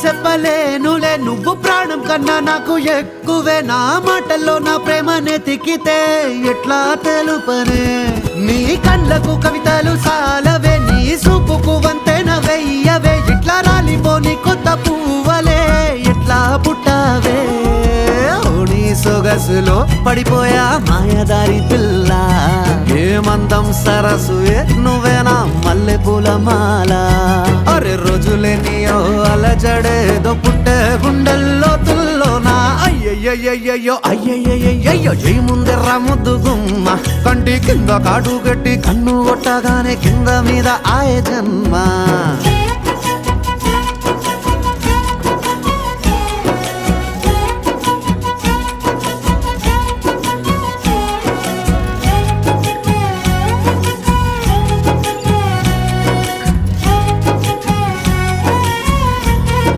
చెప్పలేనులే నువ్వు ప్రాణం కన్నా నాకు ఎక్కువే నా మాటల్లో నా ప్రేమనే తిక్కితే ఎట్లా తెలుపనే నీ కళ్ళకు కవితలు సాలవే నీ సూపుకు వంతెన వెయ్యవే ఇట్లా రాలిపోని కొత్త పువ్వలే ఎట్లా పుట్టావే నీ సొగసులో పడిపోయా మాయదారి పిల్ల ఏమందం సరసువే నువ్వేనా మల్లె పూల మాల అరే రోజులేనియో అలజడేదో పుట్టే గుండెల్లో తుల్లోనా అయ్యయ్యయ్యయ్యో అయ్యయ్యయ్యయ్యో జై ముందెర్ర ముద్దు గుమ్మ కంటి కింద కాటు గట్టి కన్ను కొట్టగానే కింద మీద ఆయ జన్మ